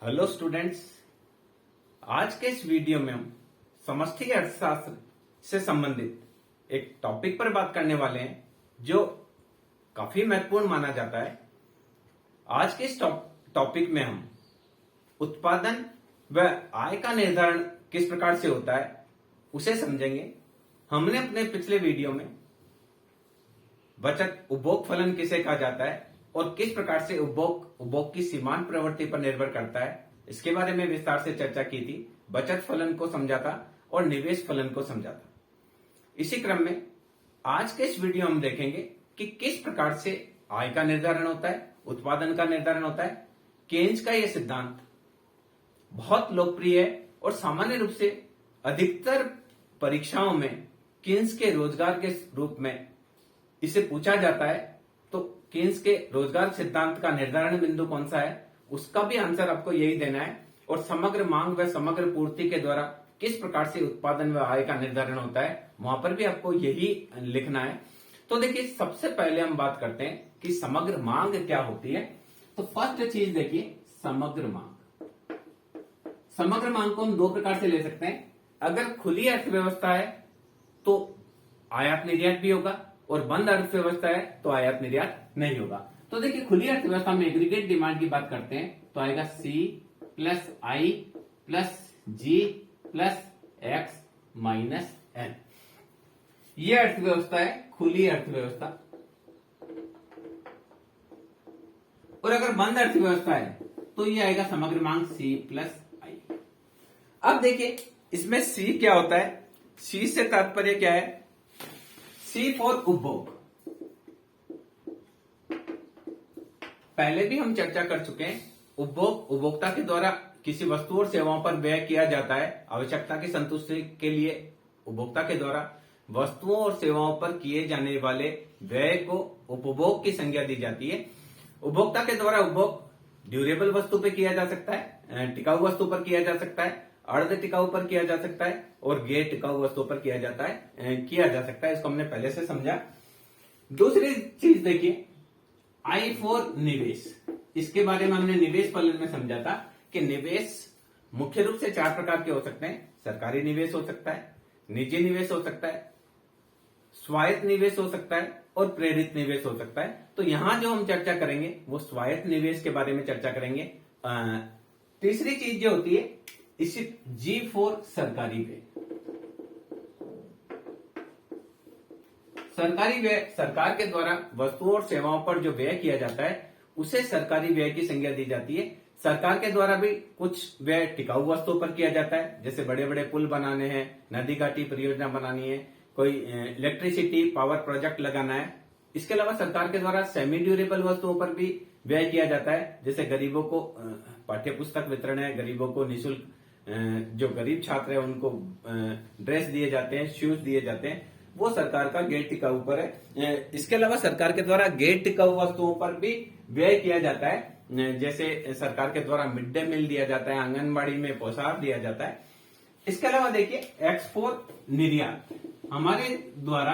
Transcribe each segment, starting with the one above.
Hello students. आज के इस वीडियो में हम समष्टि अर्थशास्त्र से संबंधित एक टॉपिक पर बात करने वाले हैं जो काफी महत्वपूर्ण माना जाता है। आज के इस टॉपिक में हम उत्पादन व आय का निर्धारण किस प्रकार से होता है उसे समझेंगे। हमने अपने पिछले वीडियो में बचत उपभोग फलन किसे कहा जाता है और किस प्रकार से उपभोग की सीमांत प्रवृत्ति पर निर्भर करता है, इसके बारे में विस्तार से चर्चा की थी। बचत फलन को समझा था और निवेश फलन को समझा था। इसी क्रम में आज के इस वीडियो में हम देखेंगे कि किस प्रकार से आय का निर्धारण होता है, उत्पादन का निर्धारण होता है। केन्स का यह सिद्धांत बहुत लोकप्रिय है और सामान्य रूप से अधिकतर परीक्षाओं में केन्स के रोजगार के रूप में इसे पूछा जाता है। तो केन्स के रोजगार सिद्धांत का निर्धारण बिंदु कौन सा है, उसका भी आंसर आपको यही देना है। और समग्र मांग व समग्र पूर्ति के द्वारा किस प्रकार से उत्पादन व आय का निर्धारण होता है, वहां पर भी आपको यही लिखना है। तो देखिए, सबसे पहले हम बात करते हैं कि समग्र मांग क्या होती है। तो फर्स्ट चीज देखिए, समग्र मांग। समग्र मांग को हम दो प्रकार से ले सकते हैं। अगर खुली अर्थव्यवस्था है तो आयात निर्यात भी होगा, और बंद अर्थव्यवस्था है तो आयात निर्यात नहीं होगा। तो देखिए, खुली अर्थव्यवस्था में एग्रीगेट डिमांड की बात करते हैं तो आएगा C प्लस आई प्लस जी प्लस एक्स माइनस एन। ये अर्थव्यवस्था है खुली अर्थव्यवस्था। और अगर बंद अर्थव्यवस्था है तो ये आएगा समग्र मांग C प्लस आई। अब देखिए, इसमें C क्या होता है, C से तात्पर्य क्या है, C फॉर उपभोग। पहले भी हम चर्चा कर चुके हैं। उपभोग उपभोक्ता के द्वारा किसी वस्तु और सेवाओं पर व्यय किया जाता है। आवश्यकता की संतुष्टि के लिए उपभोक्ता के द्वारा वस्तुओं और सेवाओं पर किए जाने वाले व्यय को उपभोग की संज्ञा दी जाती है। उपभोक्ता के द्वारा उपभोग ड्यूरेबल वस्तु पर किया जा सकता है, टिकाऊ वस्तु पर किया जा सकता है, अर्ध टिकाऊ पर किया जा सकता है और गैर टिकाऊ वस्तु पर किया जा सकता है। इसको हमने पहले से समझा। दूसरी चीज देखिए, आई फॉर निवेश। इसके बारे में हमने निवेश फलन में समझा था कि निवेश मुख्य रूप से चार प्रकार के हो सकते हैं। सरकारी निवेश हो सकता है, निजी निवेश हो सकता है, स्वायत्त निवेश हो सकता है और प्रेरित निवेश हो सकता है। तो यहां जो हम चर्चा करेंगे वो स्वायत्त निवेश के बारे में चर्चा करेंगे। तीसरी चीज जो होती है, इसी जी फॉर सरकारी व्यय। सरकारी व्यय सरकार के द्वारा वस्तुओं और सेवाओं पर जो व्यय किया जाता है उसे सरकारी व्यय की संज्ञा दी जाती है। सरकार के द्वारा भी कुछ व्यय टिकाऊ वस्तुओं पर किया जाता है, जैसे बड़े बड़े पुल बनाने हैं, नदी घाटी परियोजना बनानी है, कोई इलेक्ट्रिसिटी पावर प्रोजेक्ट लगाना है। इसके अलावा सरकार के द्वारा सेमी ड्यूरेबल वस्तुओं पर भी व्यय किया जाता है, जैसे गरीबों को पाठ्य पुस्तक वितरण है, गरीबों को निःशुल्क, जो गरीब छात्र है उनको ड्रेस दिए जाते हैं, शूज दिए जाते हैं, वो सरकार का गैर टिकाऊ पर है। इसके अलावा सरकार के द्वारा गैर टिकाऊ वस्तुओं पर भी व्यय किया जाता है, जैसे सरकार के द्वारा मिड डे मील दिया जाता है, आंगनबाड़ी में पोशाक दिया जाता है। इसके अलावा देखिए, एक्स फॉर निर्यात। हमारे द्वारा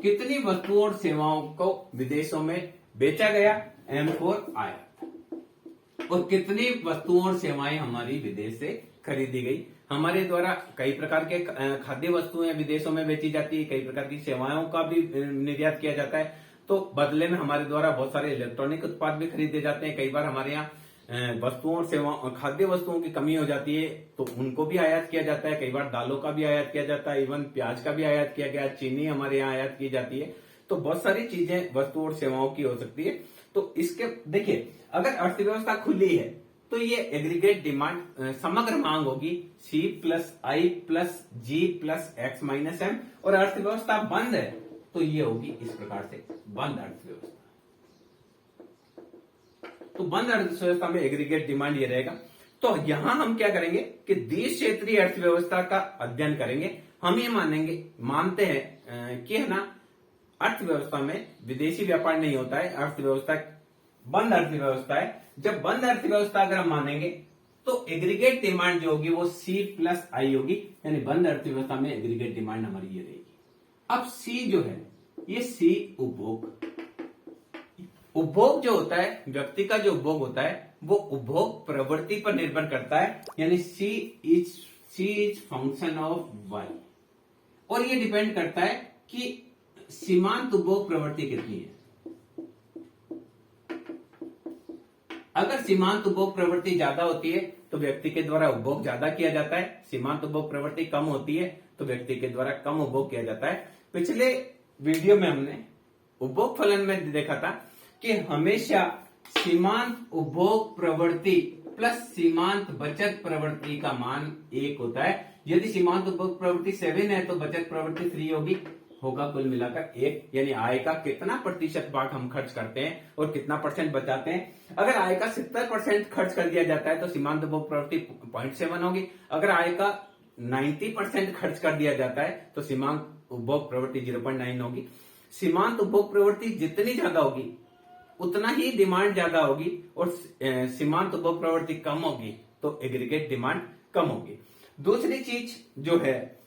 कितनी वस्तुओं और सेवाओं को विदेशों में बेचा गया, एम फॉर आयात। और कितनी वस्तुओं और सेवाएं हमारी विदेश से खरीदी गई। हमारे द्वारा कई प्रकार के खाद्य वस्तुएं विदेशों में बेची जाती है, कई प्रकार की सेवाओं का भी निर्यात किया जाता है। तो बदले में हमारे द्वारा बहुत सारे इलेक्ट्रॉनिक उत्पाद भी खरीदे जाते हैं। कई बार हमारे यहाँ वस्तुओं और सेवाओं, खाद्य वस्तुओं की कमी हो जाती है तो उनको भी आयात किया जाता है। कई बार दालों का भी आयात किया जाता है, इवन प्याज का भी आयात किया गया, चीनी हमारे यहाँ आयात की जाती है। तो बहुत सारी चीजें वस्तु और सेवाओं की हो सकती है। तो इसके देखिए, अगर अर्थव्यवस्था खुली है तो ये एग्रीगेट डिमांड समग्र मांग होगी C प्लस आई प्लस जी प्लस एक्स माइनस एम। और अर्थव्यवस्था बंद है तो ये होगी इस प्रकार से बंद अर्थव्यवस्था। तो बंद अर्थव्यवस्था में एग्रीगेट डिमांड ये रहेगा। तो यहां हम क्या करेंगे कि देश क्षेत्रीय अर्थव्यवस्था का अध्ययन करेंगे। हम ये मानते हैं कि है ना, अर्थव्यवस्था में विदेशी व्यापार नहीं होता है, अर्थव्यवस्था बंद अर्थव्यवस्था है। जब बंद अर्थव्यवस्था अगर हम मानेंगे तो एग्रीगेट डिमांड जो होगी वो C प्लस आई होगी, यानी बंद अर्थव्यवस्था में एग्रीगेट डिमांड हमारी ये रहेगी। अब C जो है ये C उपभोग उपभोग जो होता है, व्यक्ति का जो उपभोग होता है, वो उपभोग प्रवृत्ति पर निर्भर करता है, यानी सी इज फंक्शन ऑफ वाई। और ये डिपेंड करता है कि सीमांत उपभोग प्रवृत्ति कितनी है। अगर सीमांत उपभोग प्रवृत्ति ज्यादा होती है तो व्यक्ति के द्वारा उपभोग ज्यादा किया जाता है, सीमांत उपभोग प्रवृत्ति कम होती है तो व्यक्ति के द्वारा कम उपभोग किया जाता है। पिछले वीडियो में हमने उपभोग फलन में देखा था कि हमेशा सीमांत उपभोग प्रवृत्ति प्लस सीमांत बचत प्रवृत्ति का मान 1 होता है। यदि सीमांत उपभोग प्रवृत्ति 7 है तो बचत प्रवृत्ति 3 होगा कुल मिलाकर 1, यानी आय का कितना प्रतिशत भाग हम खर्च करते हैं और कितना परसेंट बचाते हैं। अगर आय का 70% खर्च कर दिया जाता है तो सीमांत उपभोग प्रवृत्ति 0.7 होगी। अगर आय का 90% खर्च कर दिया जाता है तो सीमांत उपभोग प्रवृत्ति 0.9 होगी। सीमांत उपभोग प्रवृत्ति जितनी ज्यादा होगी उतना ही डिमांड ज्यादा होगी, और सीमांत उपभोग प्रवृत्ति कम होगी तो एग्रीगेट डिमांड कम होगी। दूसरी चीज जो है,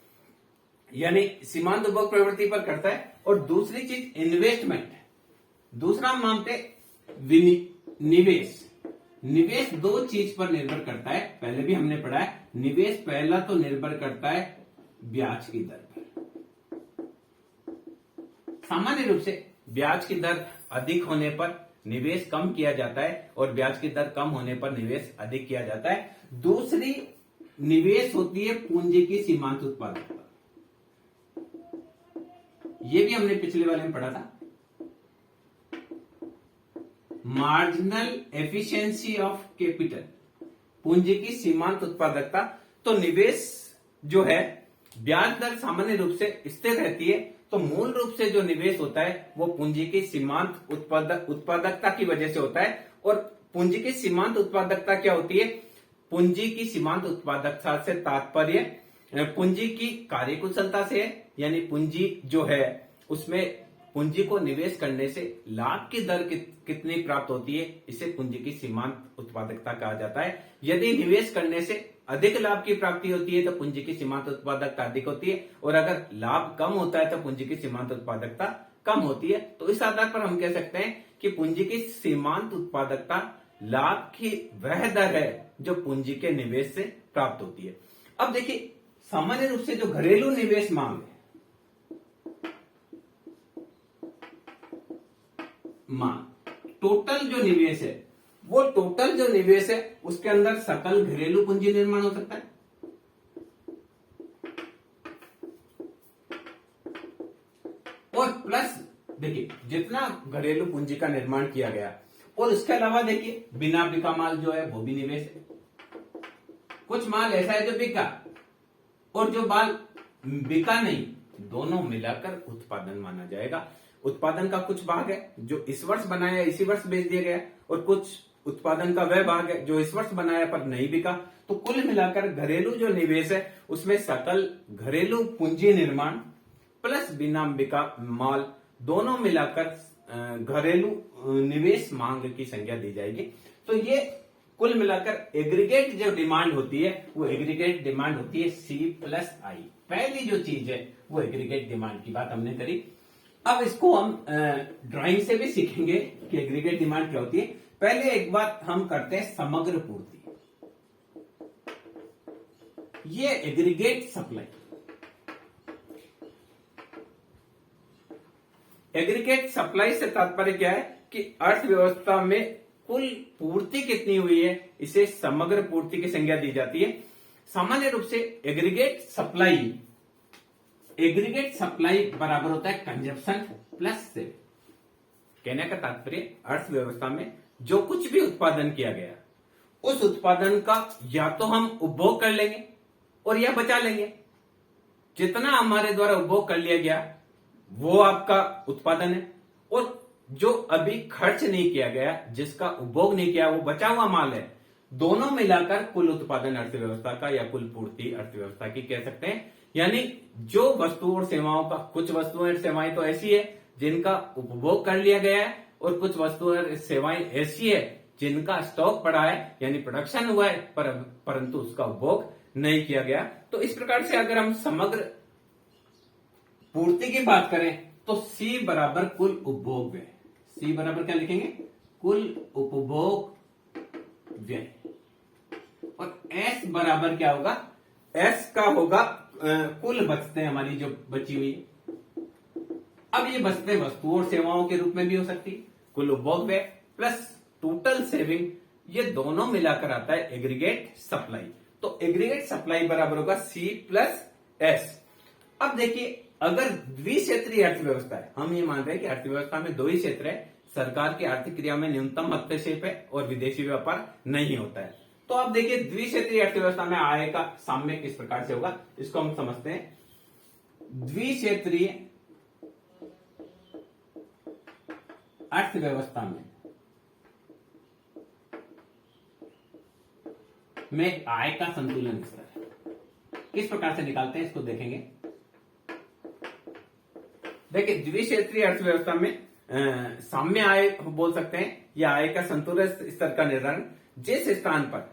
यानी सीमांत उपभोग प्रवृत्ति पर करता है, और दूसरी चीज इन्वेस्टमेंट। दूसरा हम मानते निवेश। निवेश दो चीज पर निर्भर करता है, पहले भी हमने पढ़ा है। निवेश पहला तो निर्भर करता है ब्याज की दर पर। सामान्य रूप से ब्याज की दर अधिक होने पर निवेश कम किया जाता है और ब्याज की दर कम होने पर निवेश अधिक किया जाता है। दूसरी निवेश होती है पूंजी की सीमांत उत्पादकता। ये भी हमने पिछले वाले में पढ़ा था, मार्जिनल एफिशिएंसी ऑफ कैपिटल, पूंजी की सीमांत उत्पादकता। तो निवेश जो है, ब्याज दर सामान्य रूप से स्थिर रहती है, तो मूल रूप से जो निवेश होता है वो पूंजी की सीमांत उत्पादकता की वजह से होता है। और पूंजी की सीमांत उत्पादकता क्या होती है? पूंजी की सीमांत उत्पादकता से तात्पर्य पूंजी की कार्यकुशलता से है, यानी पूंजी जो है उसमें पूंजी को निवेश करने से लाभ की दर कितनी प्राप्त होती है, इसे पूंजी की सीमांत उत्पादकता कहा जाता है। यदि निवेश करने से अधिक लाभ की प्राप्ति होती है तो पूंजी की सीमांत उत्पादकता अधिक होती है, और अगर लाभ कम होता है तो पूंजी की सीमांत उत्पादकता कम होती है। तो इस आधार पर हम कह सकते हैं कि पूंजी की सीमांत उत्पादकता लाभ की वह दर है जो पूंजी के निवेश से प्राप्त होती है। अब देखिए, सामान्य रूप से जो घरेलू निवेश मांग है, टोटल जो निवेश है, वो टोटल जो निवेश है उसके अंदर सकल घरेलू पूंजी निर्माण हो सकता है, और प्लस देखिए जितना घरेलू पूंजी का निर्माण किया गया, और उसके अलावा देखिए बिना बिका माल जो है वो भी निवेश है। कुछ माल ऐसा है जो बिका और जो माल बिका नहीं, दोनों मिलाकर उत्पादन माना जाएगा। उत्पादन का कुछ भाग है जो इस वर्ष बनाया इसी वर्ष बेच दिया गया, और कुछ उत्पादन का वह भाग है जो इस वर्ष बनाया पर नहीं बिका। तो कुल मिलाकर घरेलू जो निवेश है उसमें सकल घरेलू पूंजी निर्माण प्लस बिना बिका माल दोनों मिलाकर घरेलू निवेश मांग की संख्या दी जाएगी। तो ये कुल मिलाकर एग्रीगेट जो डिमांड होती है वो एग्रीगेट डिमांड होती है C प्लस I। पहली जो चीज है वो एग्रीगेट डिमांड की बात हमने करी। अब इसको हम ड्राइंग से भी सीखेंगे कि एग्रीगेट डिमांड क्या होती है। पहले एक बात हम करते हैं समग्र पूर्ति, ये एग्रीगेट सप्लाई। एग्रीगेट सप्लाई से तात्पर्य क्या है कि अर्थव्यवस्था में कुल पूर्ति कितनी हुई है, इसे समग्र पूर्ति की संज्ञा दी जाती है। सामान्य रूप से एग्रीगेट सप्लाई बराबर होता है कंजप्शन प्लस सेविंग। कहने का तात्पर्य अर्थव्यवस्था में जो कुछ भी उत्पादन किया गया उस उत्पादन का या तो हम उपभोग कर लेंगे और या बचा लेंगे। जितना हमारे द्वारा उपभोग कर लिया गया वो आपका उत्पादन है, और जो अभी खर्च नहीं किया गया, जिसका उपभोग नहीं किया, वो बचा हुआ माल है। दोनों मिलाकर कुल उत्पादन अर्थव्यवस्था का या कुल पूर्ति अर्थव्यवस्था की कह सकते हैं। यानी जो वस्तु और सेवाओं का, कुछ वस्तुएं और सेवाएं तो ऐसी है जिनका उपभोग कर लिया गया है, और कुछ वस्तुएं और सेवाएं ऐसी है जिनका स्टॉक पड़ा है, यानी प्रोडक्शन हुआ है परंतु उसका उपभोग नहीं किया गया। तो इस प्रकार से अगर हम समग्र पूर्ति की बात करें तो C बराबर कुल उपभोग है। सी बराबर क्या लिखेंगे, कुल उपभोग व्यय, और एस बराबर क्या होगा, एस का होगा कुल बचतें हमारी जो बची हुई। अब ये बचतें वस्तुओं और सेवाओं के रूप में भी हो सकती, कुल उपभोग व्यय प्लस टोटल सेविंग, ये दोनों मिलाकर आता है एग्रीगेट सप्लाई। तो एग्रीगेट सप्लाई बराबर होगा सी प्लस एस। अब देखिए, अगर द्विक्षेत्रीय अर्थव्यवस्था है, हम ये मान रहे हैं कि अर्थव्यवस्था में दो ही क्षेत्र है, सरकार की आर्थिक क्रिया में न्यूनतम हस्तक्षेप है और विदेशी व्यापार नहीं होता है। तो अब देखिए, द्विक्षेत्रीय अर्थव्यवस्था में आय का साम्य किस प्रकार से होगा, इसको हम समझते हैं। द्विक्षेत्रीय अर्थव्यवस्था में आय का संतुलन स्तर किस प्रकार से निकालते हैं, इसको देखेंगे। देखिए, द्विक्षेत्रीय अर्थव्यवस्था में साम्य आय बोल सकते हैं, या आय का संतुलन स्तर का निर्धारण जिस स्थान पर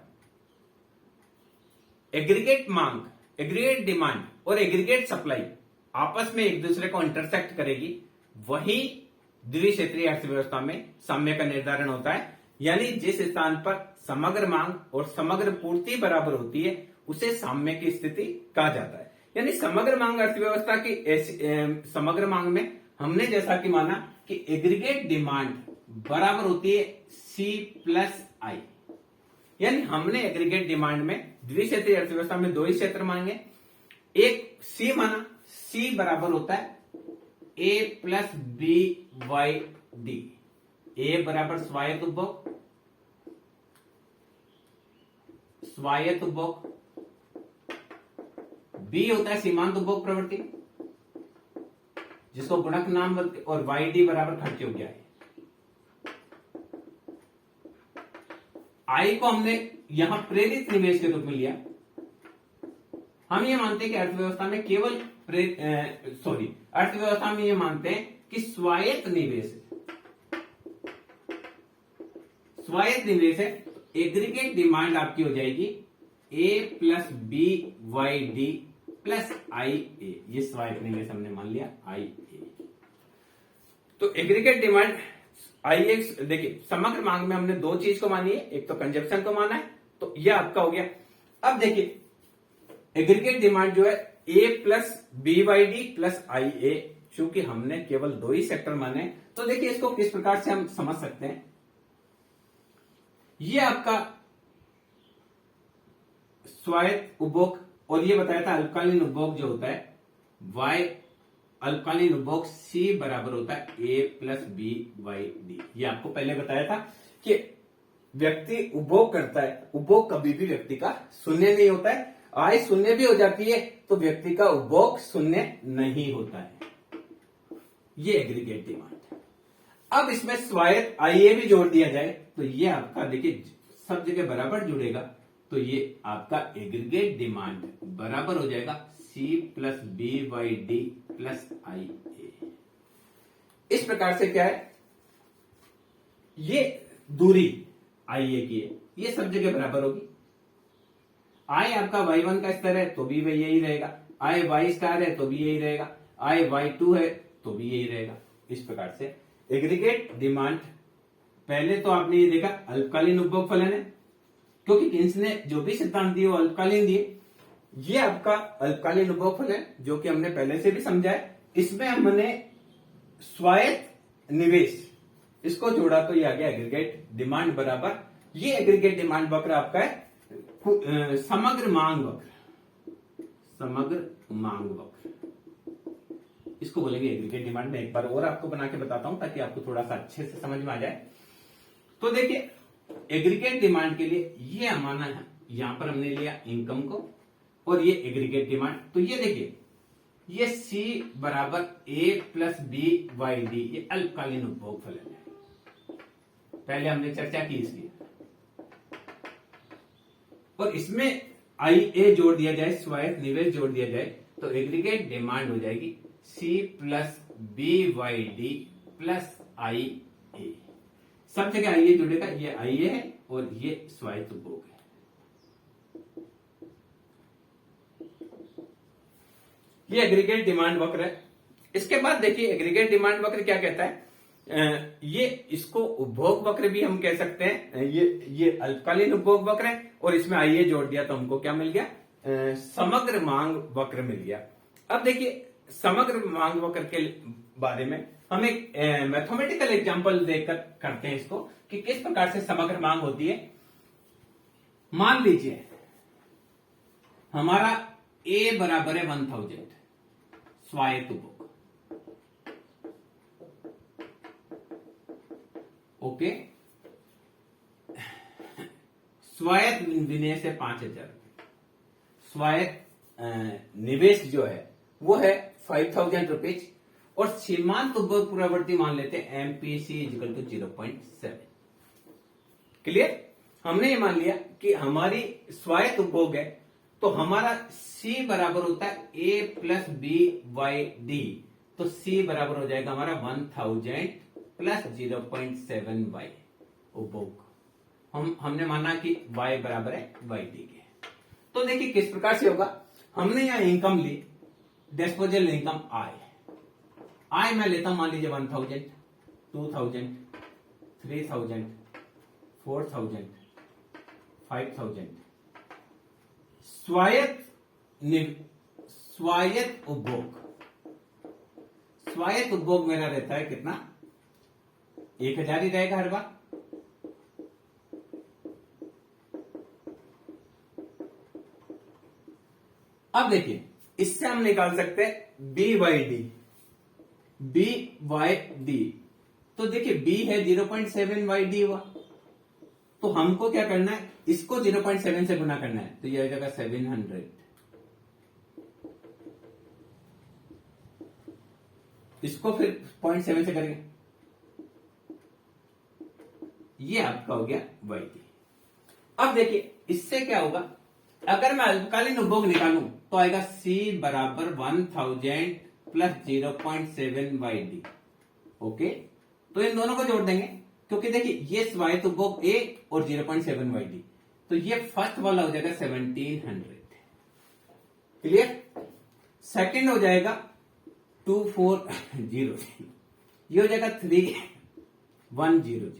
एग्रीगेट मांग, एग्रीगेट डिमांड और एग्रीगेट सप्लाई आपस में एक दूसरे को इंटरसेक्ट करेगी, वही द्विक्षेत्रीय अर्थव्यवस्था में साम्य का निर्धारण होता है। यानी जिस स्थान पर समग्र मांग और समग्र पूर्ति बराबर होती है, उसे साम्य की स्थिति कहा जाता है। यानी समग्र मांग अर्थव्यवस्था की समग्र मांग में हमने जैसा कि माना कि एग्रीगेट डिमांड बराबर होती है सी प्लस आई। यानी हमने एग्रीगेट डिमांड में द्विक्षेत्रीय अर्थव्यवस्था में दो ही क्षेत्र मांगे, एक सी माना, सी बराबर होता है A plus B Y D. ए बराबर स्वायत्त उपभोग, स्वायत्त उपभोग, बी होता है सीमांत उपभोग प्रवृत्ति, जिसको गुणक नाम बोलते, और वाई डी बराबर खर्च योग्य है। आई को हमने यहां प्रेरित निवेश के रूप में लिया। हम ये मानते हैं कि अर्थव्यवस्था में केवल अर्थव्यवस्था में ये मानते हैं कि स्वायत्त निवेश है, स्वायत्त निवेश है। तो एग्रीगेट डिमांड आपकी हो जाएगी A plus B Y D plus I A, ये स्वायत्त निवेश हमने मान लिया आई ए। तो एग्रीगेट डिमांड आई ए, देखिए समग्र मांग में हमने दो चीज को मानी है, एक तो कंजप्शन को माना है, तो यह आपका हो गया। अब देखिए, एग्रीगेट डिमांड जो है A plus B Y D plus I A, चूंकि हमने केवल दो ही सेक्टर माने, तो देखिए इसको किस प्रकार से हम समझ सकते हैं। ये आपका स्वायत्त उपभोग, और ये बताया था अल्पकालीन उपभोग जो होता है वाई, अल्पकालीन उपभोग सी बराबर होता है A plus B Y D. ये आपको पहले बताया था कि व्यक्ति उपभोग करता है, उपभोग कभी भी व्यक्ति का शून्य नहीं होता है। आय शून्य भी हो जाती है तो व्यक्ति का उपभोग शून्य नहीं होता है। ये एग्रीगेट डिमांड है। अब इसमें स्वायत्त आईए भी जोड़ दिया जाए तो ये आपका देखिए सब जगह बराबर जुड़ेगा, तो ये आपका एग्रीगेट डिमांड बराबर हो जाएगा C plus B Y D plus I A. इस प्रकार से क्या है, ये दूरी आई ए की है, ये सब जगह बराबर होगी। आय आपका y1 का स्तर है तो भी वही यही रहेगा, आय y स्टार है तो भी यही रहेगा, आय y2 है तो भी यही रहेगा। इस प्रकार से एग्रीगेट डिमांड, पहले तो आपने ये देखा अल्पकालीन उपभोग फलन है, क्योंकि इसने जो भी सिद्धांत दिए वो अल्पकालीन दिए। ये आपका अल्पकालीन उपभोग फलन है जो कि हमने पहले से भी समझा है। इसमें हमने स्वायत्त निवेश इसको जोड़ा तो ये आ गया एग्रीगेट डिमांड बराबर, ये एग्रीगेट डिमांड वक्र आपका है समग्र मांग वक्र, समग्र मांग वक्र इसको बोलेंगे एग्रीगेट डिमांड। में एक बार और आपको बना के बताता हूं ताकि आपको थोड़ा सा अच्छे से समझ में आ जाए। तो देखिए एग्रीगेट डिमांड के लिए ये हमारा है, यहां पर हमने लिया इनकम को और ये एग्रीगेट डिमांड। तो ये देखिए ये सी बराबर A plus B Y D, ये अल्पकालीन उपभोग फलन है, पहले हमने चर्चा की इसकी। और इसमें आई ए जोड़ दिया जाए, स्वायत्त निवेश जोड़ दिया जाए तो एग्रीगेट डिमांड हो जाएगी C plus B Y D plus I A. सब जगह आई ए जुड़ेगा, ये आई ए है और ये स्वायत्त उपभोग है। ये एग्रीगेट डिमांड वक्र है। इसके बाद देखिए एग्रीगेट डिमांड वक्र क्या कहता है, ये इसको उपभोग वक्र भी हम कह सकते हैं। ये अल्पकालीन उपभोग वक्र है और इसमें आइए जोड़ दिया तो हमको क्या मिल गया, समग्र मांग वक्र मिल गया। अब देखिए समग्र मांग वक्र के बारे में हम एक मैथमेटिकल एग्जांपल देखकर करते हैं इसको कि किस प्रकार से समग्र मांग होती है। मान लीजिए हमारा ए बराबर है 1000 स्वायत्त उपभोग, ओके। स्वायत्त विनिवेश है 5000, स्वायत्त निवेश जो है वो है 5000 रुपीज और सीमांत उपभोग पूर्ववर्ती मान लेते हैं एमपीसी इक्वल टू 0.7। क्लियर? हमने ये मान लिया कि हमारी स्वायत्त उपभोग है तो हमारा सी बराबर होता है A plus B Y D, तो सी बराबर हो जाएगा हमारा 1000 प्लस 0.7 वाई उपभोग। हमने माना कि y बराबर है वाई डी के। तो देखिए किस प्रकार से होगा। हमने यहां इनकम ली, डिस्पोजेबल इनकम आय मैं लेता हूं मान लीजिए 1000, 2000, 3000, 4000, 5000। स्वायत्त उपभोग मेरा रहता है कितना, 1000 ही रहेगा हर बार। अब देखिए इससे हम निकाल सकते हैं बी वाई डी। तो देखिए बी है 0.7 वाई डी हुआ, तो हमको क्या करना है, इसको 0.7 से गुना करना है, तो यह हो जाएगा 700। इसको फिर 0.7 से करेंगे, ये आपका हो गया वाई डी। अब देखिए इससे क्या होगा, अगर मैं अल्पकालीन उपभोग निकालूं तो आएगा सी बराबर 1000 प्लस 0.7 वाई डी, ओके। तो इन दोनों को जोड़ देंगे क्योंकि देखिए ये स्वायत्त उपभोग ए और 0.7 वाई डी, तो ये फर्स्ट वाला हो जाएगा 1700। क्लियर? सेकंड हो जाएगा 2400, ये हो जाएगा 3100,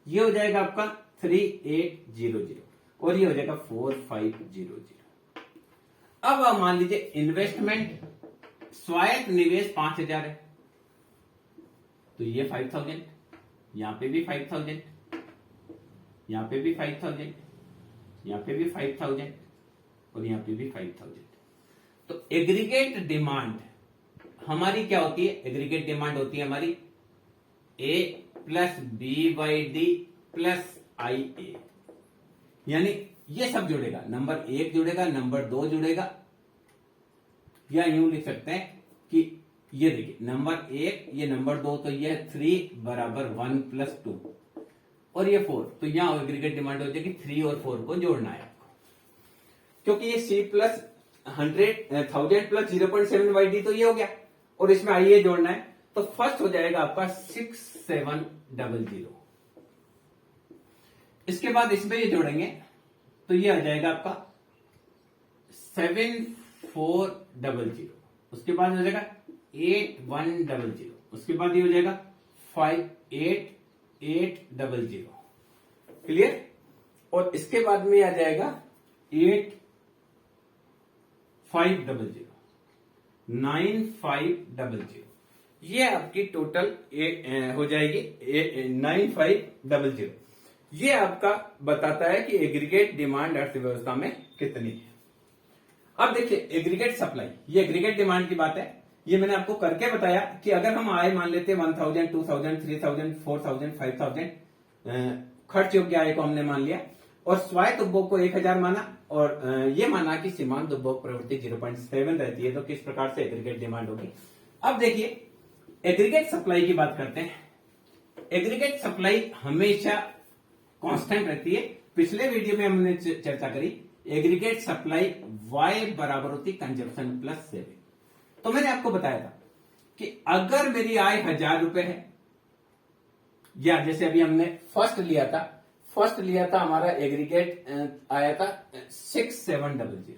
ये हो जाएगा आपका 3800 और ये हो जाएगा 4500। अब आप मान लीजिए इन्वेस्टमेंट स्वायत्त निवेश 5000 है, तो ये 5000, यहां पे भी 5000, यहां पे भी 5000, यहां पे भी 5000 और यहां पे भी 5000। तो एग्रीगेट डिमांड हमारी क्या होती है, एग्रीगेट डिमांड होती है हमारी A plus B Y D plus I A, यानी ये सब जुड़ेगा, नंबर 1 जुड़ेगा, नंबर 2 जुड़ेगा, या यूं लिख सकते हैं कि ये देखिए नंबर 1 ये नंबर 2, तो ये 3 बराबर 1 प्लस 2 और ये 4, तो यहां एग्रीगेट डिमांड हो जाएगी 3 और 4 को जोड़ना है आपको, क्योंकि ये C plus 1000 plus 0.7 Y D तो ये हो गया और इसमें आइए जोड़ना है, तो फर्स्ट हो जाएगा आपका 6700। इसके बाद इसमें ये जोड़ेंगे तो ये आ जाएगा आपका 7400, उसके बाद हो जाएगा 8100, उसके बाद ये हो जाएगा 58800। क्लियर? और इसके बाद में आ जाएगा 8500, 9500। ये आपकी टोटल हो जाएगी 9500। ये आपका बताता है कि एग्रीगेट डिमांड अर्थव्यवस्था में कितनी है। अब देखिए एग्रीगेट सप्लाई, ये एग्रीगेट डिमांड की बात है, ये मैंने आपको करके बताया कि अगर हम आय मान लेते हैं 1000, 2000, 3000, 4000, 5000, खर्च योग्य आय को हमने मान लिया और स्वायत्त उपभोग को 1000 माना और ये माना कि सीमांत उपभोग प्रवृत्ति 0.7 रहती है, तो किस प्रकार से एग्रीगेट डिमांड होगी। अब देखिए एग्रीगेट सप्लाई की बात करते हैं। एग्रीगेट सप्लाई हमेशा कांस्टेंट रहती है। पिछले वीडियो में हमने चर्चा करी एग्रीगेट सप्लाई y बराबर होती कंजप्शन प्लस सेविंग। तो मैंने आपको बताया था कि अगर मेरी आय 1000 रुपए है, या जैसे अभी हमने फर्स्ट लिया था हमारा एग्रीगेट आया था 6700।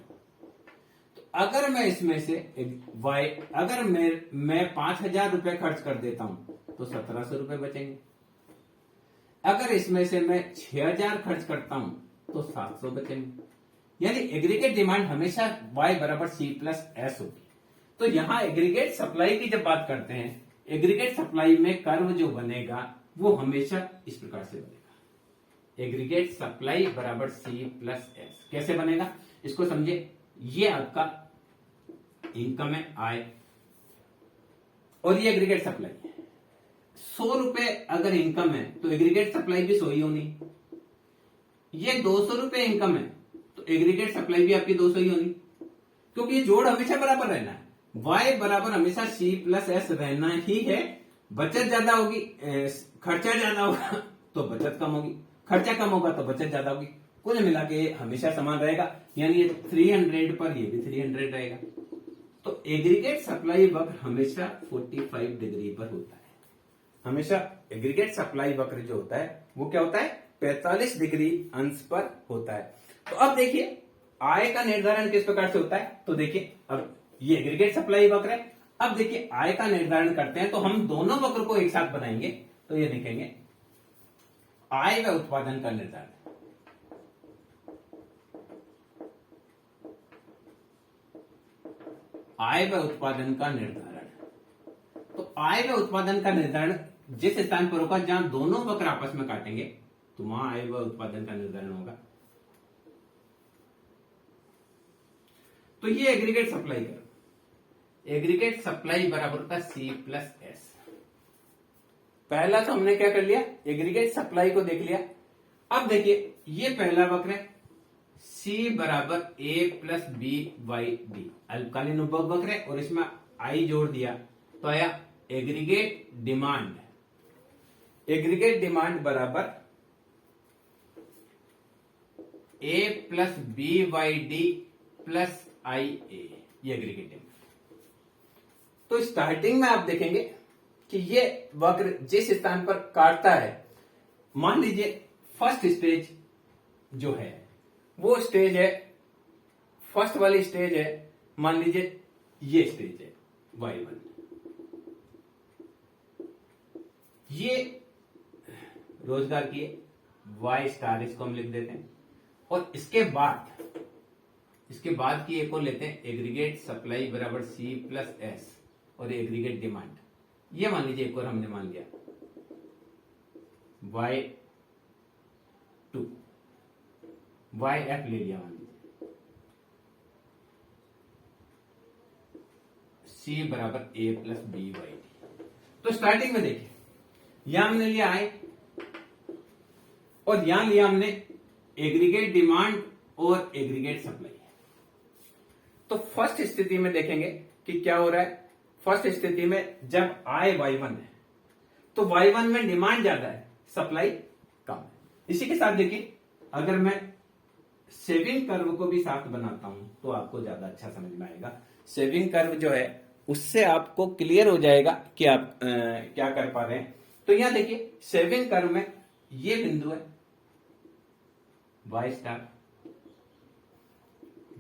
तो अगर मैं इसमें से अगर मैं 5000 रुपए खर्च कर देता हूं तो 1700 रुपए बचेंगे। अगर इसमें से मैं 6000 खर्च करता हूं तो 700 बचेंगे। यानी एग्रीगेट डिमांड हमेशा Y बराबर C प्लस S होगी। तो यहां एग्रीगेट सप्लाई की जब बात करते हैं, एग्रीगेट सप्लाई में कर्व जो बनेगा वो हमेशा इस प्रकार से बनेगा, एग्रीगेट सप्लाई बराबर C प्लस S। कैसे बनेगा इसको समझिए। ये आपका इनकम है आय, और ये एग्रीगेट सप्लाई है। 100 रुपए अगर इनकम है तो एग्रीगेट सप्लाई भी 100 ही होनी। ये 200 रुपए इनकम है तो एग्रीगेट सप्लाई भी आपकी 200 ही होनी, क्योंकि ये जोड़ हमेशा बराबर रहना है। Y बराबर हमेशा C प्लस S रहना ही है। बचत ज्यादा होगी, खर्चा ज्यादा होगा तो बचत कम होगी, खर्चा कम होगा तो बचत ज्यादा होगी। कुल मिला के हमेशा समान रहेगा, यानी ये 300 पर ये भी 300 रहेगा। तो एग्रीगेट सप्लाई वक्र हमेशा 45 डिग्री पर होता है। हमेशा एग्रीगेट सप्लाई वक्र जो होता है वो क्या होता है, 45 डिग्री अंश पर होता है। तो अब देखिए आय का निर्धारण किस प्रकार से होता है। तो देखिए अब ये एग्रीगेट सप्लाई वक्र है। अब देखिए आय का निर्धारण करते हैं तो हम दोनों वक्र को एक साथ बनाएंगे। तो ये देखेंगे आय व उत्पादन का निर्धारण, आय व उत्पादन का निर्धारण। तो आय व उत्पादन का निर्धारण जिस स्थान पर होगा जहां दोनों वक्र आपस में काटेंगे तो वहां आय व उत्पादन का निर्धारण होगा। तो ये एग्रीगेट सप्लाई का, एग्रीगेट सप्लाई बराबर होता है C प्लस S। पहला तो हमने क्या कर लिया, एग्रीगेट सप्लाई को देख लिया। अब देखिए ये पहला वक्र है C बराबर A plus B Y D, अल्पकालीन उपभोग वक्र है और इसमें I जोड़ दिया तो आया एग्रीगेट डिमांड। एग्रीगेट डिमांड बराबर A plus B Y D plus I A, ये एग्रीगेट डिमांड। तो स्टार्टिंग में आप देखेंगे कि ये वक्र जिस स्थान पर काटता है, मान लीजिए फर्स्ट स्टेज जो है वो स्टेज है, फर्स्ट वाली स्टेज है, मान लीजिए ये स्टेज है Y1। ये रोजगार की Y स्टार, इसको हम लिख देते हैं। और इसके बाद की एक और लेते हैं एग्रीगेट सप्लाई बराबर C प्लस S और एग्रीगेट डिमांड। ये मान लीजिए एक और हमने मान लिया Y2, YF ले लिया मान लीजिए, C बराबर A plus B Y D. तो स्टार्टिंग में देखिए यहां हमने लिया आय और यहां लिया हमने एग्रीगेट डिमांड और एग्रीगेट सप्लाई। तो फर्स्ट स्थिति में देखेंगे कि क्या हो रहा है। फर्स्ट स्थिति में जब आय Y1 है तो Y1 में डिमांड ज्यादा है, सप्लाई कम है। इसी के साथ देखिए अगर मैं सेविंग कर्व को भी साथ बनाता हूं तो आपको ज्यादा अच्छा समझ में आएगा। सेविंग कर्व जो है उससे आपको क्लियर हो जाएगा कि आप क्या कर पा रहे हैं। तो यहां देखिए सेविंग कर्व में ये बिंदु है Y स्टार,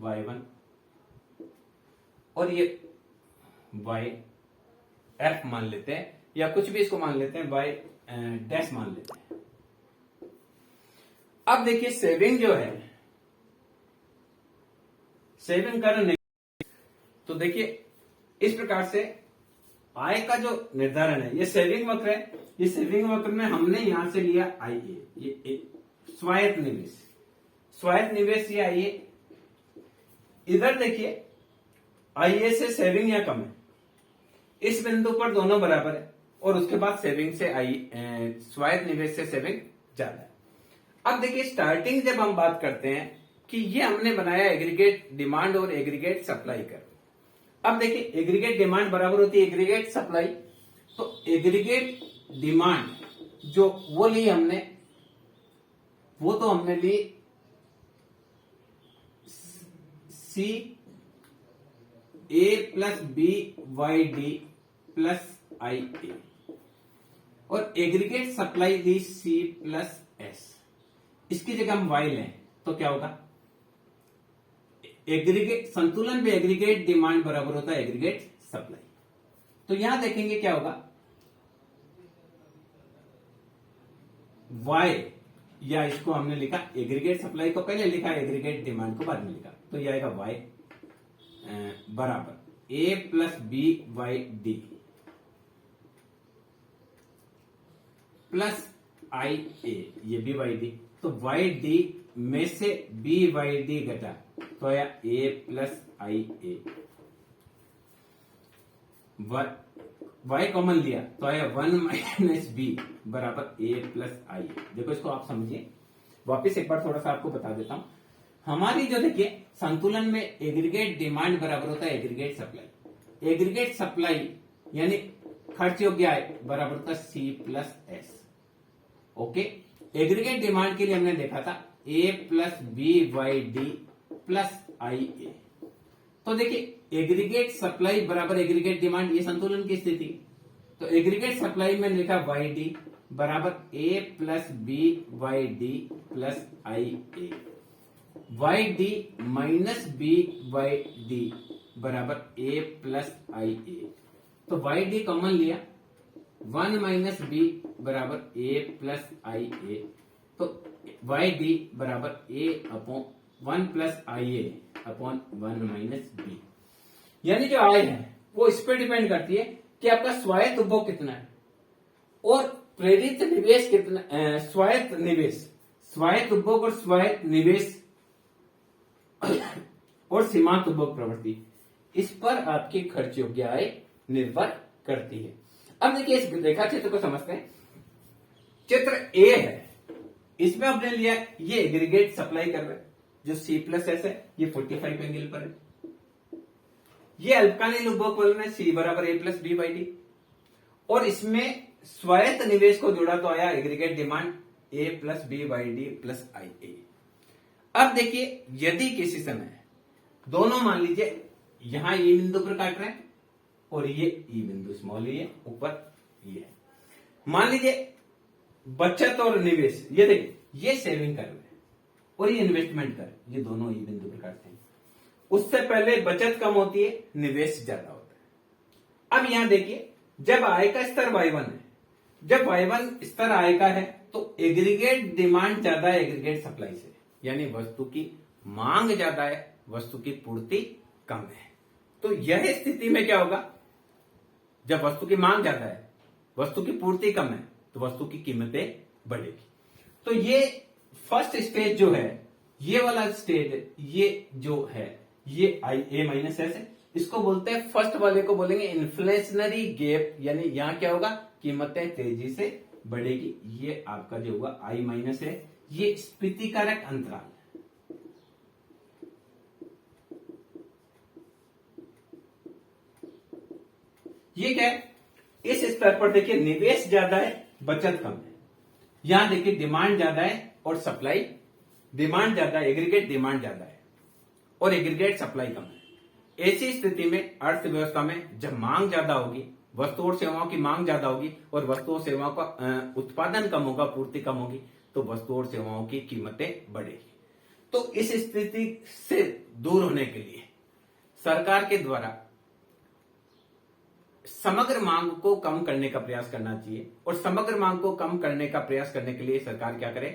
Y1 और ये YF मान लेते हैं या कुछ भी इसको मान लेते हैं, Y डैश मान लेते हैं। अब देखिए सेविंग जो है, सेविंग कर्व नहीं, तो देखिए इस प्रकार से आय का जो निर्धारण है, ये सेविंग वक्र है। ये सेविंग वक्र में हमने यहां से लिया आईए, ये स्वायत्त निवेश, स्वायत्त निवेश ये आईए। इधर देखिए आईए से सेविंग या कम है, इस बिंदु पर दोनों बराबर है और उसके बाद सेविंग से स्वायत्त निवेश से सेविंग ज्यादा है। अब देखिए स्टार्टिंग जब हम बात करते हैं कि ये हमने बनाया एग्रीगेट डिमांड और एग्रीगेट सप्लाई कर। अब देखिए एग्रीगेट डिमांड बराबर होती है एग्रीगेट सप्लाई। तो एग्रीगेट डिमांड जो वो ली हमने, वो तो हमने ली C A plus B Y D plus I A और एग्रीगेट सप्लाई ली C प्लस S। इसकी जगह हम Y लें तो क्या होगा, एग्रीगेट संतुलन में एग्रीगेट डिमांड बराबर होता है एग्रीगेट सप्लाई। तो यहां देखेंगे क्या होगा, y, या इसको हमने लिखा एग्रीगेट सप्लाई को पहले लिखा, एग्रीगेट डिमांड को बाद में लिखा, तो ये आएगा y बराबर a plus B Y D plus I A, ये बी वाई डी, तो वाई डी में से बी वाई डी घटा तो आया A plus I A, Y common लिया तो आया 1 माइनस बी बराबर ए प्लस आई। देखो इसको आप समझिए, वापिस एक बार थोड़ा सा आपको बता देता हूं। हमारी जो देखिए संतुलन में एग्रीगेट डिमांड बराबर होता है एग्रीगेट सप्लाई, एग्रीगेट सप्लाई यानी खर्च योग्य आय बराबर होता है C plus S. Okay, aggregate demand के लिए हमने देखा था A plus B Y D plus I A. तो देखिए एग्रीगेट सप्लाई बराबर एग्रीगेट डिमांड, ये संतुलन की स्थिति। तो एग्रीगेट सप्लाई में लिखा वाई डी बराबर A plus B Y D plus I A, Y D minus B Y D बराबर ए प्लस आई ए। तो वाई डी कॉमन लिया, 1 माइनस बी बराबर ए प्लस आई ए, तो Y D बराबर ए upon 1 plus I A upon 1 minus B. यानी जो आय है वो इस पर डिपेंड करती है कि आपका स्वायत्त उपभोग कितना है और प्रेरित निवेश कितना, स्वायत्त निवेश, स्वायत्त उपभोग और स्वायत्त निवेश और सीमांत उपभोग प्रवृत्ति, इस पर आपकी खर्च योग्य आय निर्भर करती है। अब देखिए इस रेखा चित्र को समझते हैं। चित्र ए है, इसमें आपने लिया ये एग्रीगेट सप्लाई कर रहे हैं जो सी प्लस एस है, ये 45 एंगल पर है। ये अल्पकालीन उपभोग फलन है सी बराबर A plus B Y D, और इसमें स्वायत्त निवेश को जोड़ा तो आया aggregate demand A plus B Y D plus I A. अब देखिए यदि किसी समय दोनों मान लीजिए यहां ई बिंदु पर काट रहे हैं और ये ई बिंदु स्मॉल ई है, ऊपर ये है, मान लीजिए बचत और निवेश, ये देखिए ये सेविंग कर रहे हैं और ये इन्वेस्टमेंट कर, ये दोनों ई बिंदु पर काटते हैं। उससे पहले बचत कम होती है, निवेश ज्यादा होता है। अब यहां देखिए जब आय का स्तर y1 है, जब y1 स्तर आय का है तो एग्रीगेट डिमांड ज्यादा है एग्रीगेट सप्लाई से, यानी वस्तु की मांग ज्यादा है, वस्तु की पूर्ति कम है। तो यह स्थिति में क्या होगा, जब वस्तु की मांग ज्यादा है, वस्तु की पूर्ति कम है, तो वस्तु की कीमतें बढ़ेगी। तो ये फर्स्ट स्टेज जो है, ये वाला स्टेज, ये जो है ये आई ए माइनस एस है, इसको बोलते हैं, फर्स्ट वाले को बोलेंगे इन्फ्लेशनरी गैप, यानी यहां क्या होगा, कीमतें तेजी से बढ़ेगी। ये आपका जो होगा आई माइनस है, ये स्फीतिकारक अंतराल है। ये क्या है, इस स्तर पर देखिए निवेश ज्यादा है, बचत कम है। यहां देखिए डिमांड ज्यादा है और सप्लाई, डिमांड ज्यादा है, एग्रीगेट डिमांड ज्यादा है और एग्रीगेट सप्लाई कम है। ऐसी स्थिति में अर्थव्यवस्था में जब मांग ज्यादा होगी, वस्तु और सेवाओं की मांग ज्यादा होगी और वस्तु और सेवाओं का उत्पादन कम होगा, पूर्ति कम होगी, तो वस्तु और सेवाओं की कीमतें बढ़ेगी। तो इस स्थिति से दूर होने के लिए सरकार के द्वारा समग्र मांग को कम करने का प्रयास करना चाहिए, और समग्र मांग को कम करने का प्रयास करने के लिए सरकार क्या करे,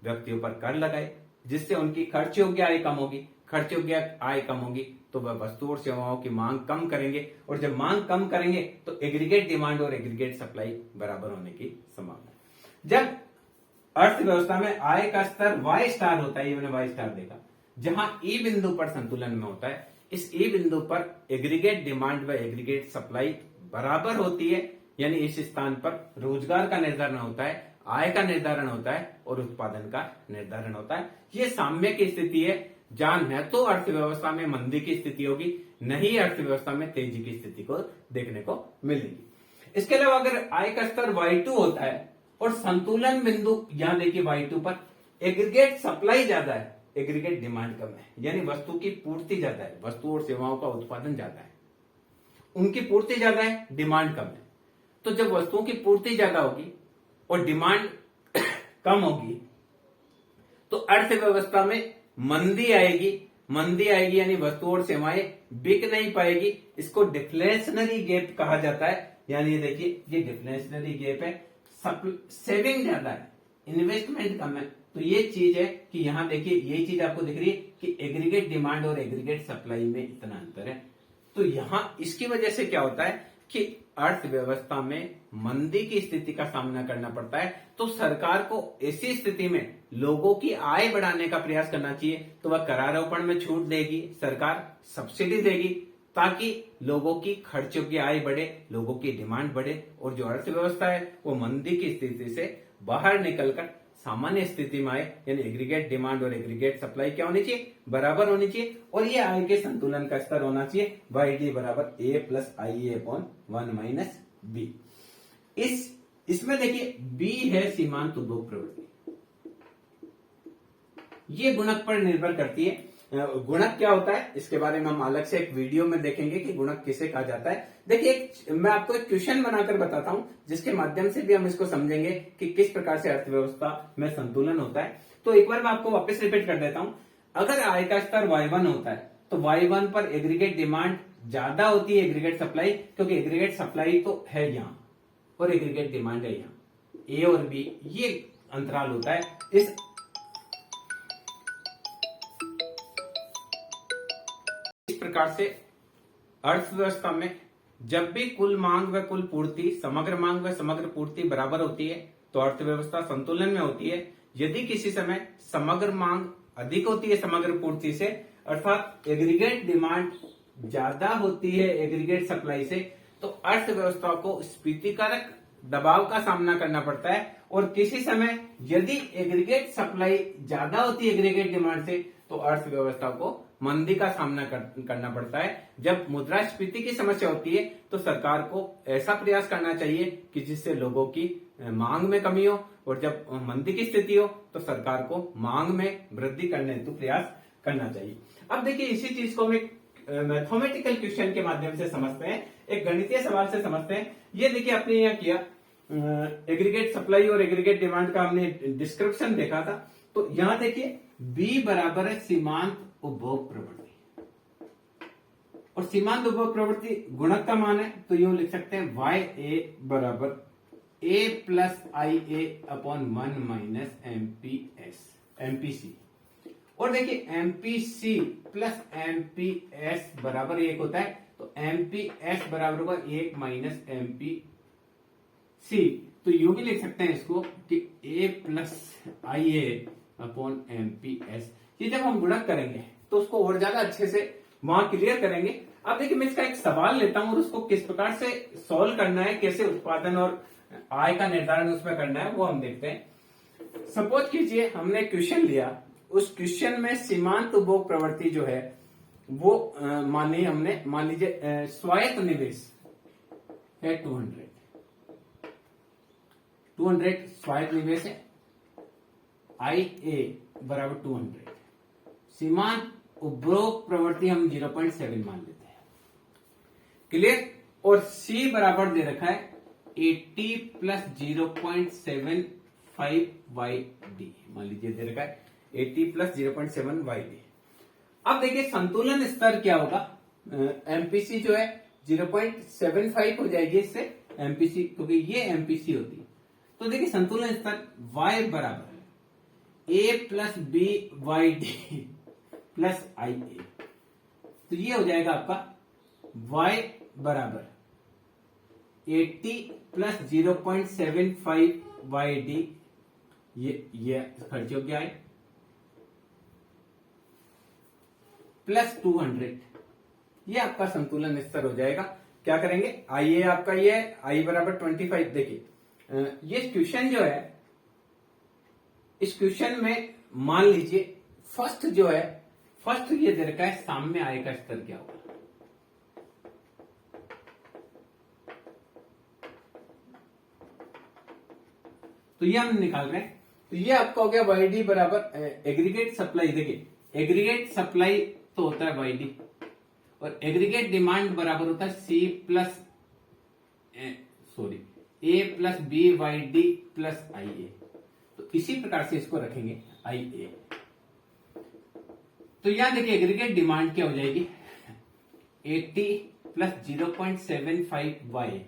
व्यक्तियों पर कर लगाए, जिससे उनकी खर्च योग्य आय कम होगी। खर्च योग्य आय कम होगी तो वह वस्तु और सेवाओं की मांग कम करेंगे, और जब मांग कम करेंगे तो एग्रीगेट डिमांड और एग्रीगेट सप्लाई बराबर होने की संभावना है। जब अर्थव्यवस्था में आय का स्तर वाई स्टार होता है, ये मैंने वाई स्टार देखा, जहां ई बिंदु पर संतुलन में होता है, इस ई बिंदु पर एग्रीगेट डिमांड व एग्रीगेट सप्लाई बराबर होती है, यानी इस स्थान पर रोजगार का निर्धारण होता है, आय का निर्धारण होता है और उत्पादन का निर्धारण होता है। ये साम्य की स्थिति है, जहां न तो अर्थव्यवस्था में मंदी की स्थिति होगी, न ही अर्थव्यवस्था में तेजी की स्थिति को देखने को मिलेगी। इसके अलावा अगर आय का स्तर y2 होता है और संतुलन बिंदु यहां देखिए y2 पर एग्रीगेट सप्लाई ज्यादा है, एग्रीगेट डिमांड कम है, यानी वस्तु की पूर्ति ज्यादा है, वस्तु और सेवाओं का उत्पादन ज्यादा है, उनकी पूर्ति ज्यादा है, डिमांड कम है। तो जब वस्तुओं की पूर्ति ज्यादा होगी और डिमांड कम होगी तो अर्थव्यवस्था में मंदी आएगी, मंदी आएगी यानी वस्तु और सेवाएं बिक नहीं पाएगी। इसको डिफ्लेशनरी गैप कहा जाता है, यानी देखिए ये डिफ्लेशनरी गैप है, सेविंग ज्यादा है, इन्वेस्टमेंट कम है। तो ये चीज है कि यहाँ देखिए यही चीज आपको दिख रही है कि एग्रीगेट डिमांड और एग्रीगेट सप्लाई में इतना अंतर है। तो यहाँ इसकी वजह से क्या होता है कि अर्थव्यवस्था में मंदी की स्थिति का सामना करना पड़ता है। तो सरकार को ऐसी स्थिति में लोगों की आय बढ़ाने का प्रयास करना चाहिए। तो वह करारोपण में छूट देगी, सरकार सब्सिडी देगी, ताकि लोगों की खर्चों की आय बढ़े, लोगों की डिमांड बढ़े और जो अर्थव्यवस्था है वो मंदी की स्थिति से बाहर निकलकर सामान्य स्थिति में आए। यानी एग्रीगेट डिमांड और एग्रीगेट सप्लाई क्या होनी चाहिए, बराबर होनी चाहिए। और ये आय के संतुलन का स्तर होना चाहिए वाई डी बराबर A plus I A upon 1 minus B. इसमें देखिए बी है सीमांत उपभोग प्रवृत्ति, ये गुणक पर निर्भर करती है। गुणक क्या होता है इसके बारे में हम अलग से एक वीडियो में देखेंगे कि गुणक किसे कहा जाता है। देखिए मैं आपको एक क्वेश्चन बनाकर बताता हूं जिसके माध्यम से भी हम इसको समझेंगे कि किस प्रकार से अर्थव्यवस्था में संतुलन होता है। तो एक बार मैं आपको वापस रिपीट कर देता हूं। अगर आय का स्तर y1 होता है तो y1 पर एग्रीगेट डिमांड ज्यादा होती है एग्रीगेट सप्लाई, क्योंकि एग्रीगेट सप्लाई तो है यहाँ और एग्रीगेट डिमांड है यहाँ, ए और बी ये अंतराल होता है। इस प्रकार से अर्थव्यवस्था में जब भी कुल मांग व कुल पूर्ति, समग्र मांग व समग्र पूर्ति बराबर होती है तो अर्थव्यवस्था संतुलन में होती है। यदि किसी समय समग्र मांग अधिक होती है समग्र पूर्ति से, अर्थात एग्रीगेट डिमांड ज्यादा होती है एग्रीगेट सप्लाई से, तो अर्थव्यवस्था को स्फीतिकारक दबाव का सामना करना पड़ता है। और किसी समय यदि एग्रीगेट सप्लाई ज्यादा होती है एग्रीगेट डिमांड से, तो अर्थव्यवस्था को मंदी का सामना करना पड़ता है। जब मुद्रास्फीति की समस्या होती है तो सरकार को ऐसा प्रयास करना चाहिए कि जिससे लोगों की मांग में कमी हो, और जब मंदी की स्थिति हो तो सरकार को मांग में वृद्धि करने हेतु प्रयास करना चाहिए। अब देखिए इसी चीज को हम एक मैथमेटिकल क्वेश्चन के माध्यम से समझते हैं, एक गणितीय सवाल से समझते हैं। ये देखिए आपने यहाँ किया, एग्रीगेट सप्लाई और एग्रीगेट डिमांड का हमने डिस्क्रिप्शन देखा था। तो यहाँ देखिए बी बराबर है सीमांत उपभोग प्रवृत्ति, और सीमांत उपभोग प्रवृत्ति गुणक का मान है। तो यूं लिख सकते हैं वाई ए बराबर A plus I A upon 1 minus MPC. और देखिए एमपीसी प्लस एमपीएस बराबर 1 होता है, तो एमपीएस बराबर होगा 1 माइनस एमपीसी। तो यूं भी लिख सकते हैं इसको कि ए plus I A upon MPS. ये जब हम गुणक करेंगे तो उसको और ज्यादा अच्छे से वहां क्लियर करेंगे। अब देखिए मैं इसका एक सवाल लेता हूं और उसको किस प्रकार से सॉल्व करना है, कैसे उत्पादन और आय का निर्धारण उसमें करना है, वो हम देखते हैं। सपोज कीजिए हमने क्वेश्चन लिया, उस क्वेश्चन में सीमांत उपभोग प्रवृत्ति जो है वो मान लीजिए स्वायत्त निवेश है 200 स्वायत्त निवेश है, आई ए बराबर 200, सीमांत उपभोग प्रवृत्ति हम 0.7 मान लेते हैं, क्लियर। और सी बराबर दे रखा है 80 प्लस 0.75 वाई डी, मान लीजिए दे रखा है 80 प्लस 0.7 वाई डी। अब देखिए संतुलन स्तर क्या होगा, एमपीसी जो है 0.75 हो जाएगी इससे एमपीसी, क्योंकि ये एमपीसी होती है। तो देखिए संतुलन स्तर y बराबर A plus B Y D plus I A. तो ये हो जाएगा आपका y बराबर 80 प्लस 0.75 वाई डी, ये खर्च हो गया है, प्लस 200, ये आपका संतुलन स्तर हो जाएगा। क्या करेंगे, आई ए आपका ये है, आई बराबर 25। देखिए ये क्वेश्चन जो है, इस क्वेश्चन में मान लीजिए फर्स्ट जो है, फर्स्ट ये दे रखा है साम्य आय का स्तर क्या होगा। तो ये हम निकाल रहे हैं। तो ये आपका हो गया वाई डी बराबर एग्रीगेट सप्लाई। देखिए एग्रीगेट सप्लाई तो होता है वाई डी, और एग्रीगेट डिमांड बराबर होता है C plus A plus B Y D plus I A. तो इसी प्रकार से इसको रखेंगे आई ए। तो यहां देखिए एग्रीगेट डिमांड क्या हो जाएगी, 80 प्लस 0.75 वाई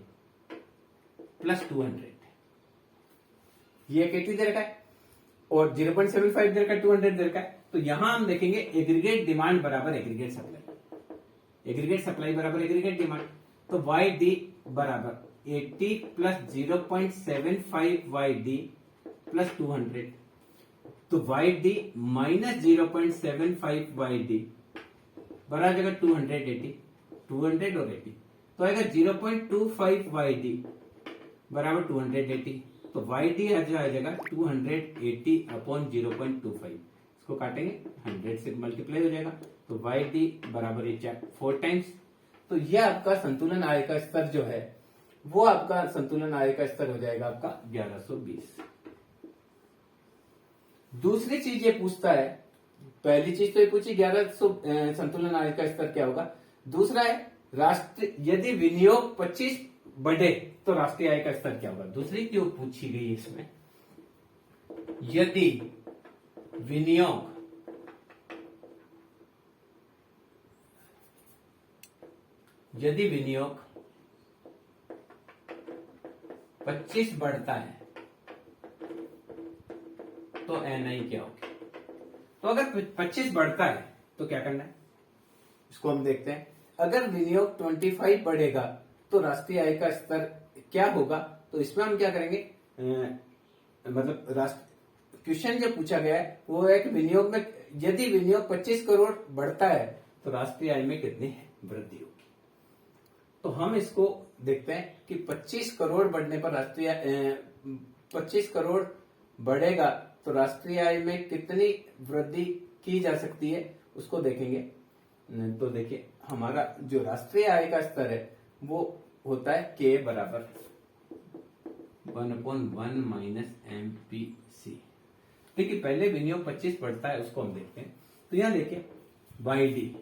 प्लस 200, ये 80 दे रखा है। और 0.75 दे रखा है, 200 दे रखा है। तो यहां हम देखेंगे एग्रीगेट डिमांड बराबर एग्रीगेट सप्लाई, एग्रीगेट सप्लाई बराबर एग्रीगेट डिमांड। तो वाई डी बराबर 80 प्लस 0.75 वाई डी प्लस 200। तो Y D minus 0.75 Y D बराबर आ जाएगा 280, 200 और 80। तो आएगा 0.25 वाई डी बराबर 280। तो वाई डी आ जाएगा 280 अपॉन 0.25, इसको काटेंगे 100 से मल्टीप्लाई हो जाएगा। तो वाई डी बराबर 4 टाइम्स। तो यह आपका संतुलन आय का स्तर जो है वो आपका संतुलन आय का स्तर हो जाएगा आपका 1120। दूसरी चीज ये पूछता है, पहली चीज तो ये पूछी 1100 संतुलन आय का स्तर क्या होगा। दूसरा है राष्ट्र यदि विनियोग 25 बढ़े तो राष्ट्रीय आय का स्तर क्या होगा। दूसरी क्यों पूछी गई इसमें, यदि विनियोग 25 बढ़ता है तो एनआई क्या होगी। तो अगर 25 बढ़ता है तो क्या करना है, इसको हम देखते हैं। अगर विनियोग 25 बढ़ेगा तो राष्ट्रीय आय का स्तर क्या होगा। तो इसमें हम क्या करेंगे, मतलब क्वेश्चन जो पूछा गया है वो है कि विनियोग में यदि विनियोग 25 करोड़ बढ़ता है तो राष्ट्रीय आय में कितनी वृद्धि होगी। तो हम इसको देखते हैं कि 25 करोड़ बढ़ने पर 25 करोड़ बढ़ेगा तो राष्ट्रीय आय में कितनी वृद्धि की जा सकती है उसको देखेंगे। तो देखिए हमारा जो राष्ट्रीय आय का स्तर है वो होता है के बराबर 1/1 माइनस MPC। देखिए पहले विनियोग 25 बढ़ता है उसको हम देखते हैं। तो यहां देखिए वाई डी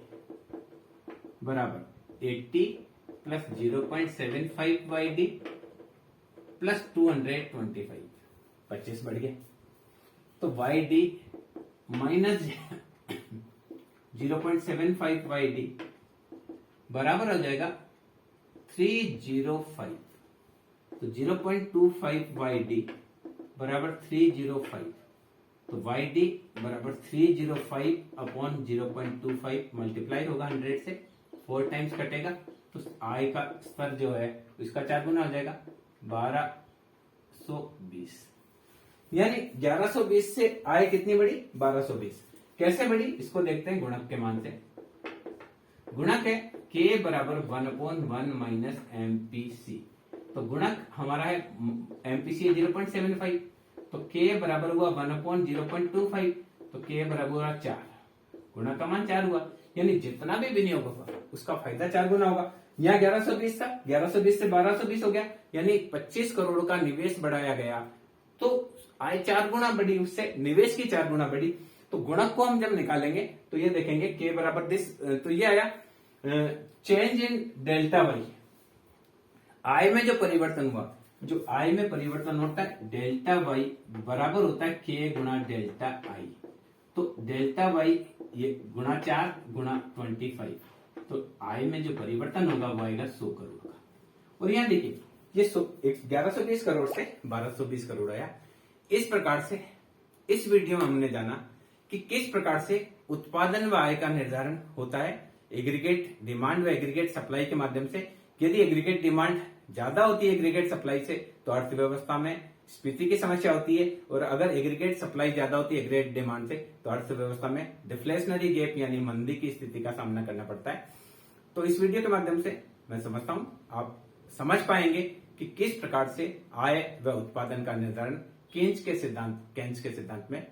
बराबर 80 प्लस 0.75 वाई डी प्लस 225, 25 बढ़ गया। तो Y D minus 0.75 Y D बराबर हो जाएगा 305। तो 0.25 वाई डी बराबर 305। तो वाई डी बराबर 305 अपॉन 0.25 मल्टीप्लाई होगा 100 से, 4 टाइम्स कटेगा। तो आय का स्तर जो है इसका 4 गुना हो जाएगा 1220। यानी 1120 से आय कितनी बढ़ी, 1220। कैसे बढ़ी इसको देखते हैं गुणक के मान से। गुणक है के बराबर 1/1 माइनस MPC। तो गुणक हमारा है MPC है 0.75। तो के बराबर हुआ 1/0.25। तो के बराबर हुआ 4, गुणक का मान 4 हुआ। यानी जितना भी विनियोग होगा उसका फायदा 4 गुना होगा। यहाँ 1120 था, 1120 से 1220 हो गया, यानी 25 करोड़ का निवेश बढ़ाया गया तो आय 4 गुना बढ़ी, उससे निवेश की 4 गुना बढ़ी। तो गुणक को हम जब निकालेंगे तो ये देखेंगे के बराबर दिस। तो ये आया चेंज इन डेल्टा वाई, आय में जो परिवर्तन हुआ, जो आय में परिवर्तन होता है डेल्टा वाई बराबर होता है के गुणा डेल्टा आई। तो डेल्टा वाई ये गुणा 4 गुणा 25। तो आय में जो परिवर्तन होगा वो आएगा 100 करोड़ का। और यहाँ देखिए ये 1120 करोड़ से 1220 करोड़ आया। इस प्रकार से इस वीडियो में हमने जाना कि किस प्रकार से उत्पादन व आय का निर्धारण होता है एग्रीगेट डिमांड व एग्रीगेट सप्लाई के माध्यम से। यदि एग्रीगेट डिमांड ज्यादा होती है एग्रीगेट सप्लाई से तो अर्थव्यवस्था में स्फीति की समस्या होती है, और अगर एग्रीगेट सप्लाई ज्यादा होती है एग्रीगेट डिमांड से तो अर्थव्यवस्था में डिफ्लेशनरी गैप यानी मंदी की स्थिति का सामना करना पड़ता है। तो इस वीडियो के माध्यम से मैं समझता हूं आप समझ पाएंगे कि किस प्रकार से आय व उत्पादन का निर्धारण केन्स के सिद्धांत में